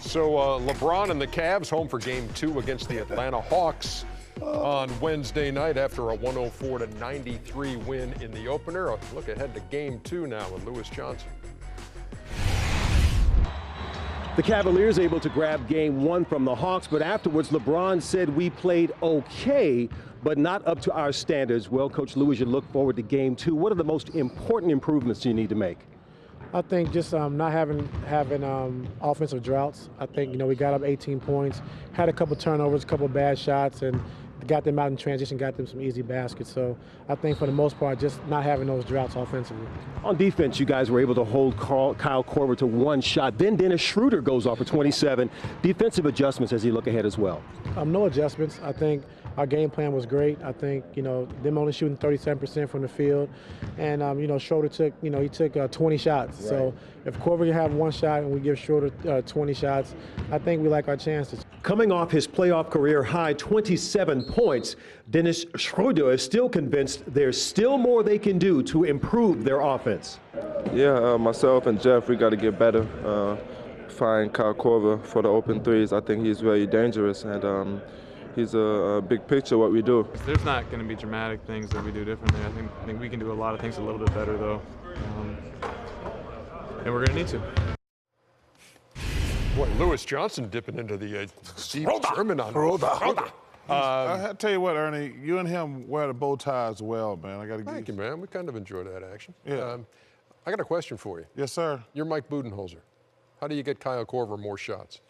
So LeBron and the Cavs home for Game 2 against the Atlanta Hawks on Wednesday night after a 104-93 win in the opener. A look ahead to Game 2 now with Lewis Johnson. The Cavaliers able to grab Game 1 from the Hawks, but afterwards LeBron said we played okay, but not up to our standards. Well, Coach Lewis, you look forward to Game 2. What are the most important improvements you need to make? I think just not having offensive droughts. I think, we got up 18 points, had a couple turnovers, a couple bad shots, and got them out in transition, got them some easy baskets. So I think for the most part, just not having those droughts offensively. On defense, you guys were able to hold Kyle Korver to one shot. Then Dennis Schroeder goes off for 27. Defensive adjustments as you look ahead as well. No adjustments. I think our game plan was great. I think, them only shooting 37% from the field. And, Schroeder took, he took 20 shots. Right. So if Korver can have one shot and we give Schroeder 20 shots, I think we like our chances. Coming off his playoff career high 27 points, Dennis Schroeder is still convinced there's still more they can do to improve their offense. Yeah, myself and Jeff, we got to get better. Find Kyle Korver for the open threes. I think he's very dangerous, and he's a big picture what we do. There's not going to be dramatic things that we do differently. I think we can do a lot of things a little bit better, though, and we're going to need to. Boy, Lewis Johnson dipping into the deep German on I tell you what, Ernie, you and him wear the bow ties well, man. Thank you, man. We kind of enjoy that action. Yeah. I got a question for you. Yes, sir. You're Mike Budenholzer. How do you get Kyle Korver more shots?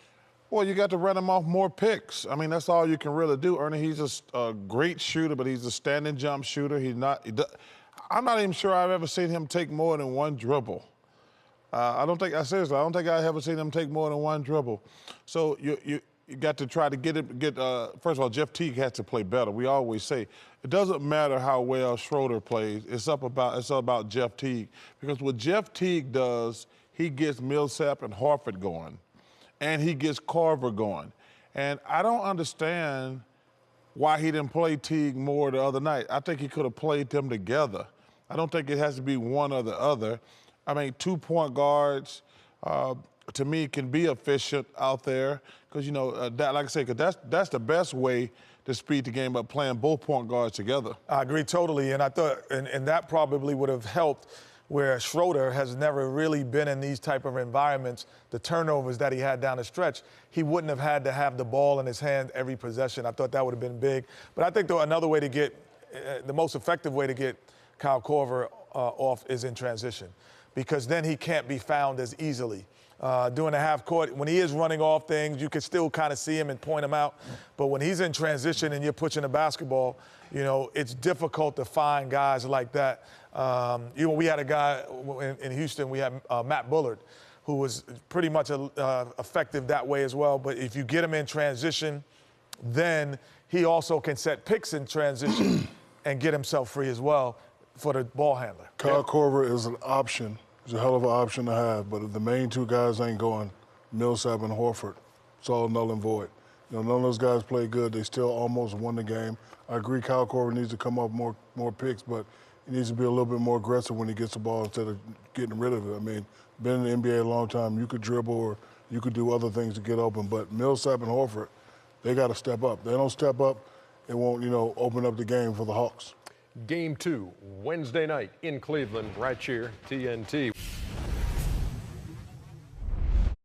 Well, you got to run him off more picks. I mean, that's all you can really do, Ernie. He's a great shooter, but he's a standing jump shooter. I'm not even sure I've ever seen him take more than one dribble. I don't think I've ever seen him take more than one dribble. So you got to try to first of all, Jeff Teague has to play better. We always say it doesn't matter how well Schroeder plays. It's about Jeff Teague, because what Jeff Teague does, he gets Millsap and Horford going, and he gets Korver going. And I don't understand why he didn't play Teague more the other night. I think he could have played them together. I don't think it has to be one or the other. I mean, 2-point guards, to me, can be efficient out there because, like I say, because that's the best way to speed the game up, playing both point guards together. I agree totally, and I thought, and that probably would have helped where Schroeder has never really been in these type of environments. The turnovers that he had down the stretch, he wouldn't have had to have the ball in his hand every possession. I thought that would have been big. But I think, though, another way to get, the most effective way to get Kyle Korver off is in transition, because then he can't be found as easily. Doing a half court, when he is running off things, you can still kind of see him and point him out. But when he's in transition and you're pushing the basketball, it's difficult to find guys like that. We had a guy in Houston, we had Matt Bullard, who was pretty much effective that way as well. But if you get him in transition, then he also can set picks in transition and get himself free as well for the ball handler. Kyle Korver is an option. It's a hell of an option to have, but if the main two guys ain't going, Millsap and Horford, it's all null and void. None of those guys play good. They still almost won the game. I agree Kyle Korver needs to come up more picks, but he needs to be a little bit more aggressive when he gets the ball instead of getting rid of it. I mean, been in the NBA a long time. You could dribble or you could do other things to get open, but Millsap and Horford, they got to step up. They don't step up, it won't, open up the game for the Hawks. Game 2, Wednesday night in Cleveland, right here, TNT.